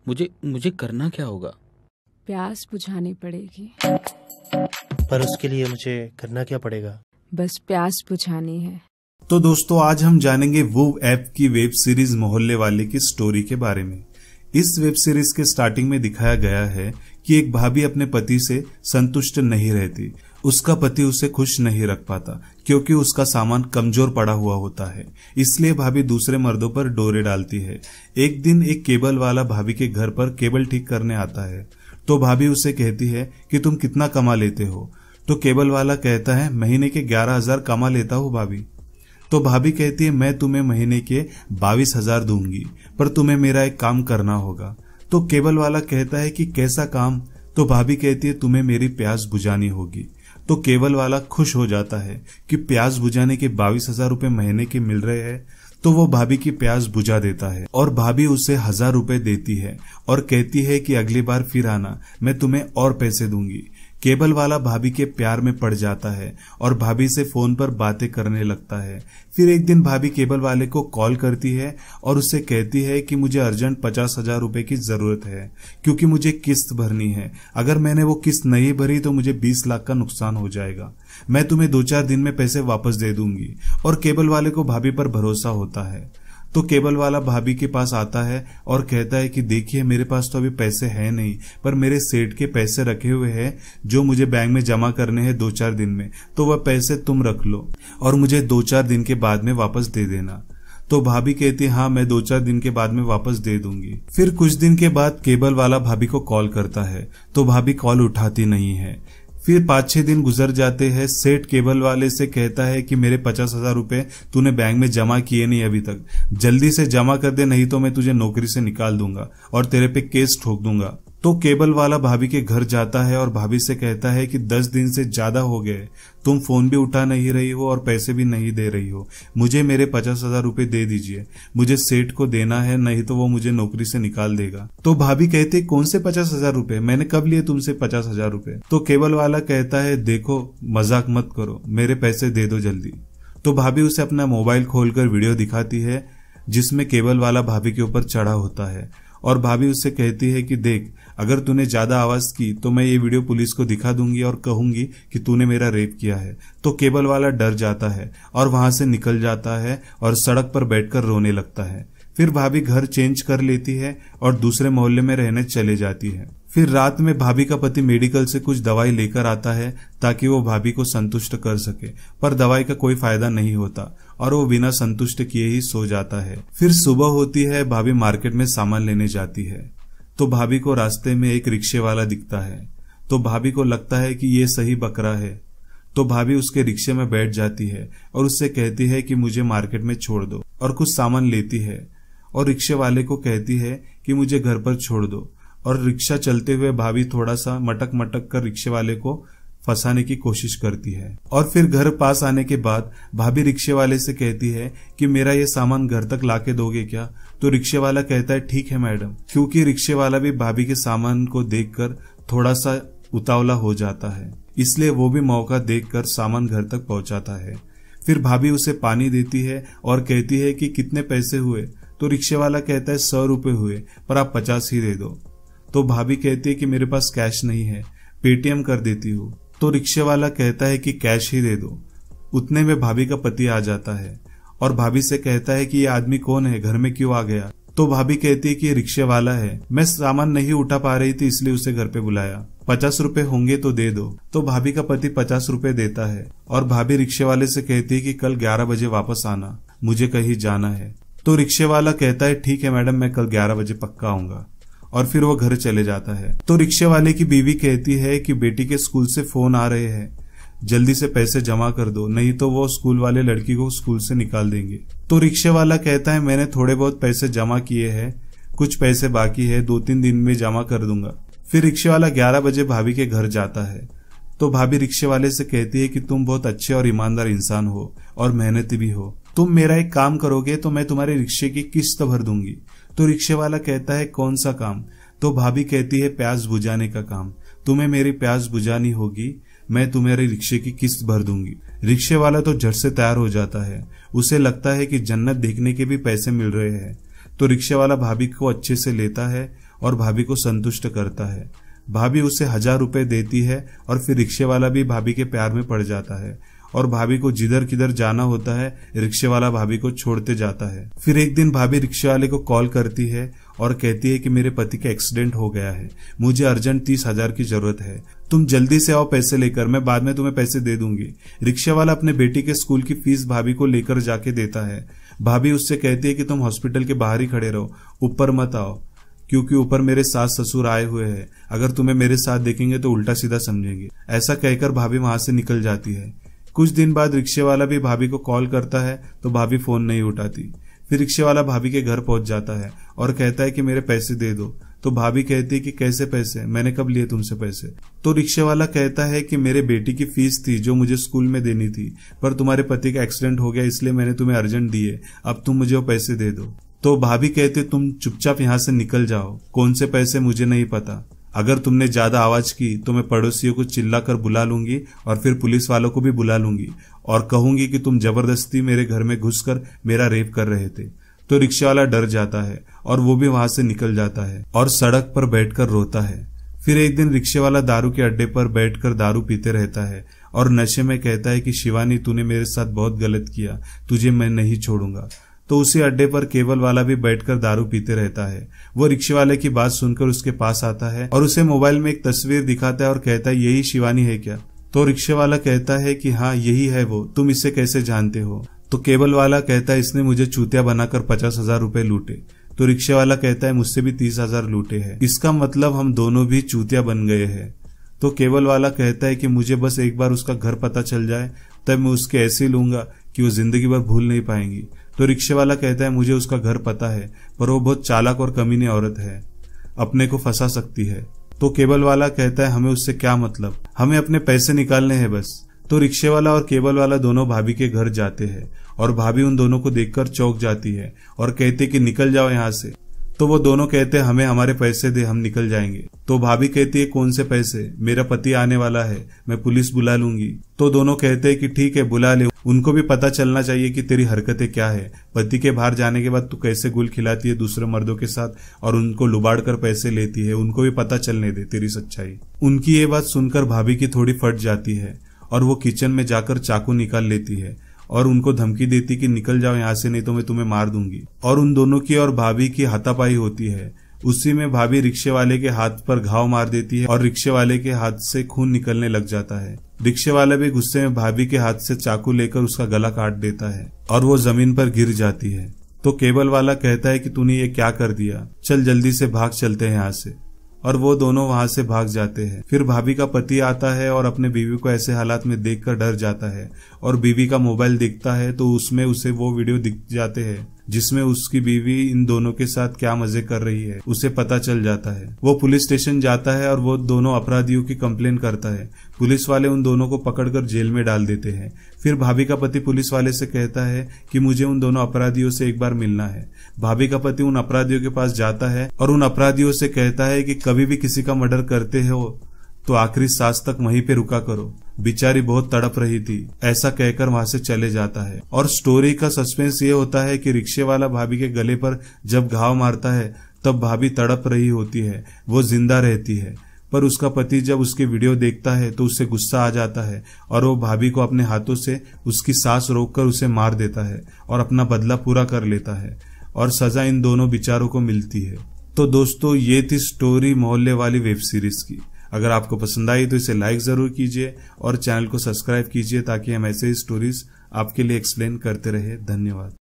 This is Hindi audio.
मुझे मुझे करना क्या होगा? प्यास बुझानी पड़ेगी। पर उसके लिए मुझे करना क्या पड़ेगा? बस प्यास बुझानी है। तो दोस्तों, आज हम जानेंगे वो ऐप की वेब सीरीज मोहल्ले वाले की स्टोरी के बारे में। इस वेब सीरीज के स्टार्टिंग में दिखाया गया है कि एक भाभी अपने पति से संतुष्ट नहीं रहती। उसका पति उसे खुश नहीं रख पाता क्योंकि उसका सामान कमजोर पड़ा हुआ होता है, इसलिए भाभी दूसरे मर्दों पर डोरे डालती है। एक दिन एक केबल वाला भाभी के घर पर केबल ठीक करने आता है, तो भाभी उसे कहती है कि तुम कितना कमा लेते हो? तो केबल वाला कहता है, महीने के 11,000 कमा लेता हूँ भाभी। तो भाभी कहती है, मैं तुम्हें महीने के 22,000 दूंगी, पर तुम्हें मेरा एक काम करना होगा। तो केबल वाला कहता है कि कैसा काम? तो भाभी कहती है, तुम्हें मेरी प्यास बुझानी होगी। तो केबल वाला खुश हो जाता है कि प्यास बुझाने के 22,000 रुपए महीने के मिल रहे हैं, तो वो भाभी की प्यास बुझा देता है और भाभी उसे 1,000 रुपए देती है और कहती है कि अगली बार फिर आना, मैं तुम्हें और पैसे दूंगी। केबल वाला भाभी के प्यार में पड़ जाता है और भाभी से फोन पर बातें करने लगता है। फिर एक दिन भाभी केबल वाले को कॉल करती है और उससे कहती है कि मुझे अर्जेंट 50,000 रुपए की जरूरत है क्योंकि मुझे किस्त भरनी है। अगर मैंने वो किस्त नहीं भरी तो मुझे 20 लाख का नुकसान हो जाएगा। मैं तुम्हें 2-4 दिन में पैसे वापस दे दूंगी। और केबल वाले को भाभी पर भरोसा होता है, तो केबल वाला भाभी के पास आता है और कहता है कि देखिए, मेरे पास तो अभी पैसे हैं नहीं, पर मेरे सेठ के पैसे रखे हुए हैं जो मुझे बैंक में जमा करने हैं 2-4 दिन में, तो वह पैसे तुम रख लो और मुझे 2-4 दिन के बाद में वापस दे देना। तो भाभी कहती है, हाँ मैं 2-4 दिन के बाद में वापस दे दूंगी। फिर कुछ दिन के बाद केबल वाला भाभी को कॉल करता है, तो भाभी कॉल उठाती नहीं है। फिर 5-6 दिन गुजर जाते हैं। सेठ केबल वाले से कहता है कि मेरे 50,000 रुपए तूने बैंक में जमा किए नहीं अभी तक, जल्दी से जमा कर दे, नहीं तो मैं तुझे नौकरी से निकाल दूंगा और तेरे पे केस ठोक दूंगा। तो केबल वाला भाभी के घर जाता है और भाभी से कहता है कि 10 दिन से ज्यादा हो गए, तुम फोन भी उठा नहीं रही हो और पैसे भी नहीं दे रही हो। मुझे मेरे 50,000 रुपए दे दीजिए, मुझे सेठ को देना है, नहीं तो वो मुझे नौकरी से निकाल देगा। तो भाभी कहती, कौन से 50,000 रुपए? मैंने कब लिए तुमसे 50,000 रुपए? तो केबल वाला कहता है, देखो मजाक मत करो, मेरे पैसे दे दो जल्दी। तो भाभी उसे अपना मोबाइल खोलकर वीडियो दिखाती है जिसमें केबल वाला भाभी के ऊपर चढ़ा होता है और भाभी उससे कहती है कि देख, अगर तूने ज्यादा आवाज की तो मैं ये वीडियो पुलिस को दिखा दूंगी और कहूंगी कि तूने मेरा रेप किया है। तो केबल वाला डर जाता है और वहां से निकल जाता है और सड़क पर बैठकर रोने लगता है। फिर भाभी घर चेंज कर लेती है और दूसरे मोहल्ले में रहने चले जाती है। फिर रात में भाभी का पति मेडिकल से कुछ दवाई लेकर आता है ताकि वो भाभी को संतुष्ट कर सके, पर दवाई का कोई फायदा नहीं होता और वो बिना संतुष्ट किए ही सो जाता है। फिर सुबह होती है, भाभी मार्केट में सामान लेने जाती है, तो भाभी को रास्ते में एक रिक्शे वाला दिखता है। तो भाभी को लगता है कि ये सही बकरा है, तो भाभी उसके रिक्शे में बैठ जाती है और उससे कहती है कि मुझे मार्केट में छोड़ दो, और कुछ सामान लेती है और रिक्शे वाले को कहती है कि मुझे घर पर छोड़ दो। और रिक्शा चलते हुए भाभी थोड़ा सा मटक मटक कर रिक्शे वाले को फंसाने की कोशिश करती है। और फिर घर पास आने के बाद भाभी रिक्शे वाले से कहती है कि मेरा ये सामान घर तक लाके दोगे क्या? तो रिक्शे वाला कहता है, ठीक है मैडम, क्योंकि रिक्शे वाला भी भाभी के सामान को देखकर थोड़ा सा उतावला हो जाता है, इसलिए वो भी मौका देखकर सामान घर तक पहुंचाता है। फिर भाभी उसे पानी देती है और कहती है कि कितने पैसे हुए? तो रिक्शे वाला कहता है 100 रुपए हुए, पर आप 50 ही दे दो। तो भाभी कहती है कि मेरे पास कैश नहीं है, पेटीएम कर देती हूँ। तो रिक्शे वाला कहता है कि कैश ही दे दो। उतने में भाभी का पति आ जाता है और भाभी से कहता है कि ये आदमी कौन है, घर में क्यों आ गया? तो भाभी कहती है कि ये रिक्शे वाला है, मैं सामान नहीं उठा पा रही थी इसलिए उसे घर पे बुलाया, 50 रुपए होंगे तो दे दो। तो भाभी का पति 50 रुपए देता है और भाभी रिक्शे वाले से कहती है कि कल 11 बजे वापस आना, मुझे कहीं जाना है। तो रिक्शे वाला कहता है, ठीक है मैडम, मैं कल 11 बजे पक्का आऊंगा, और फिर वो घर चले जाता है। तो रिक्शे वाले की बीवी कहती है कि बेटी के स्कूल से फोन आ रहे हैं, जल्दी से पैसे जमा कर दो, नहीं तो वो स्कूल वाले लड़की को स्कूल से निकाल देंगे। तो रिक्शे वाला कहता है, मैंने थोड़े बहुत पैसे जमा किए हैं, कुछ पैसे बाकी है, 2-3 दिन में जमा कर दूंगा। फिर रिक्शे वाला 11 बजे भाभी के घर जाता है। तो भाभी रिक्शे वाले से कहती है कि तुम बहुत अच्छे और ईमानदार इंसान हो और मेहनती भी हो, तुम मेरा एक काम करोगे तो मैं तुम्हारे रिक्शे की किस्त भर दूंगी। तो रिक्शे वाला कहता है, कौन सा काम? तो भाभी कहती है, प्यास बुझाने का काम, तुम्हें मेरी प्यास बुझानी होगी, मैं तुम्हारे रिक्शे की किस्त भर दूंगी। रिक्शे वाला तो झट से तैयार हो जाता है, उसे लगता है कि जन्नत देखने के भी पैसे मिल रहे हैं। तो रिक्शे वाला भाभी को अच्छे से लेता है और भाभी को संतुष्ट करता है। भाभी उसे 1000 रुपए देती है और फिर रिक्शे वाला भी भाभी के प्यार में पड़ जाता है और भाभी को जिधर किधर जाना होता है रिक्शे वाला भाभी को छोड़ते जाता है। फिर एक दिन भाभी रिक्शे वाले को कॉल करती है और कहती है कि मेरे पति का एक्सीडेंट हो गया है, मुझे अर्जेंट 30,000 की जरूरत है, तुम जल्दी से आओ पैसे लेकर, मैं बाद में तुम्हें पैसे दे दूंगी। रिक्शे वाला अपने बेटी के स्कूल की फीस भाभी को लेकर जाके देता है। भाभी उससे कहती है कि तुम हॉस्पिटल के बाहर ही खड़े रहो, ऊपर मत आओ, क्योंकि ऊपर मेरे सास ससुर आए हुए हैं, अगर तुम्हें मेरे साथ देखेंगे तो उल्टा सीधा समझेंगे। ऐसा कहकर भाभी वहां से निकल जाती है। कुछ दिन बाद रिक्शे वाला भी भाभी को कॉल करता है तो भाभी फोन नहीं उठाती। फिर रिक्शे वाला भाभी के घर पहुंच जाता है और कहता है कि मेरे पैसे दे दो। तो भाभी कहती है कि कैसे पैसे, मैंने कब लिए तुमसे पैसे? तो रिक्शे वाला कहता है कि मेरे बेटी की फीस थी जो मुझे स्कूल में देनी थी, पर तुम्हारे पति का एक्सीडेंट हो गया इसलिए मैंने तुम्हें अर्जेंट दिए, अब तुम मुझे वो पैसे दे दो। तो भाभी कहते तुम चुपचाप यहाँ से निकल जाओ, कौन से पैसे मुझे नहीं पता, अगर तुमने ज्यादा आवाज की तो मैं पड़ोसियों को चिल्ला कर बुला लूंगी और फिर पुलिस वालों को भी बुला लूंगी और कहूंगी कि तुम जबरदस्ती मेरे घर में घुसकर मेरा रेप कर रहे थे। तो रिक्शा वाला डर जाता है और वो भी वहां से निकल जाता है और सड़क पर बैठकर रोता है। फिर एक दिन रिक्शे वाला दारू के अड्डे पर बैठकर दारू पीते रहता है और नशे में कहता है कि शिवानी तूने मेरे साथ बहुत गलत किया, तुझे मैं नहीं छोड़ूंगा। तो उसी अड्डे पर केबल वाला भी बैठकर दारू पीते रहता है। वो रिक्शे वाले की बात सुनकर उसके पास आता है और उसे मोबाइल में एक तस्वीर दिखाता है और कहता है यही शिवानी है क्या? तो रिक्शे वाला कहता है कि हाँ यही है वो, तुम इसे कैसे जानते हो? तो केबल वाला कहता है इसने मुझे चूतिया बनाकर 50,000 रुपए लूटे। तो रिक्शे वाला कहता है मुझसे भी 30,000 लूटे हैं, इसका मतलब हम दोनों भी चूतिया बन गए हैं। तो केबल वाला कहता है कि मुझे बस एक बार उसका घर पता चल जाए, तब मैं उसके ऐसे लूंगा कि वो जिंदगी भर भूल नहीं पाएंगी। तो रिक्शे वाला कहता है मुझे उसका घर पता है, पर वो बहुत चालाक और कमीनी औरत है, अपने को फंसा सकती है। तो केबल वाला कहता है हमें उससे क्या मतलब, हमें अपने पैसे निकालने हैं बस। तो रिक्शे वाला और केबल वाला दोनों भाभी के घर जाते हैं और भाभी उन दोनों को देखकर चौंक जाती है और कहती कि निकल जाओ यहाँ से। तो वो दोनों कहते हैं हमें हमारे पैसे दे, हम निकल जाएंगे। तो भाभी कहती है कौन से पैसे, मेरा पति आने वाला है, मैं पुलिस बुला लूंगी। तो दोनों कहते हैं कि ठीक है बुला ले, उनको भी पता चलना चाहिए कि तेरी हरकतें क्या है, पति के बाहर जाने के बाद तू कैसे गुल खिलाती है दूसरे मर्दों के साथ और उनको लुबाड़ कर पैसे लेती है, उनको भी पता चलने दे तेरी सच्चाई। उनकी ये बात सुनकर भाभी की थोड़ी फट जाती है और वो किचन में जाकर चाकू निकाल लेती है और उनको धमकी देती कि निकल जाओ यहाँ से नहीं तो मैं तुम्हें मार दूंगी। और उन दोनों की और भाभी की हाथापाई होती है। उसी में भाभी रिक्शे वाले के हाथ पर घाव मार देती है और रिक्शे वाले के हाथ से खून निकलने लग जाता है। रिक्शे वाला भी गुस्से में भाभी के हाथ से चाकू लेकर उसका गला काट देता है और वो जमीन पर गिर जाती है। तो केबल वाला कहता है कि तूने ये क्या कर दिया, चल जल्दी से भाग चलते हैं यहाँ से। और वो दोनों वहां से भाग जाते हैं। फिर भाभी का पति आता है और अपने बीवी को ऐसे हालात में देखकर डर जाता है और बीवी का मोबाइल देखता है तो उसमें उसे वो वीडियो दिख जाते हैं जिसमें उसकी बीवी इन दोनों के साथ क्या मजे कर रही है, उसे पता चल जाता है। वो पुलिस स्टेशन जाता है और वो दोनों अपराधियों की कंप्लेन करता है। पुलिस वाले उन दोनों को पकड़कर जेल में डाल देते हैं। फिर भाभी का पति पुलिस वाले से कहता है कि मुझे उन दोनों अपराधियों से एक बार मिलना है। भाभी का पति उन अपराधियों के पास जाता है और उन अपराधियों से कहता है कि कभी भी किसी का मर्डर करते हो तो आखिरी सांस तक वहीं पे रुका करो, बेचारी बहुत तड़प रही थी, ऐसा कहकर वहां से चले जाता है। और स्टोरी का सस्पेंस ये होता है कि रिक्शे वाला भाभी के गले पर जब घाव मारता है तब भाभी तड़प रही होती है, वो जिंदा रहती है, पर उसका पति जब उसकी वीडियो देखता है तो उससे गुस्सा आ जाता है और वो भाभी को अपने हाथों से उसकी सांस रोककर उसे मार देता है और अपना बदला पूरा कर लेता है और सजा इन दोनों बेचारों को मिलती है। तो दोस्तों ये थी स्टोरी मोहल्ले वाली वेब सीरीज की। अगर आपको पसंद आई तो इसे लाइक जरूर कीजिए और चैनल को सब्सक्राइब कीजिए ताकि हम ऐसे ही स्टोरीज आपके लिए एक्सप्लेन करते रहे। धन्यवाद।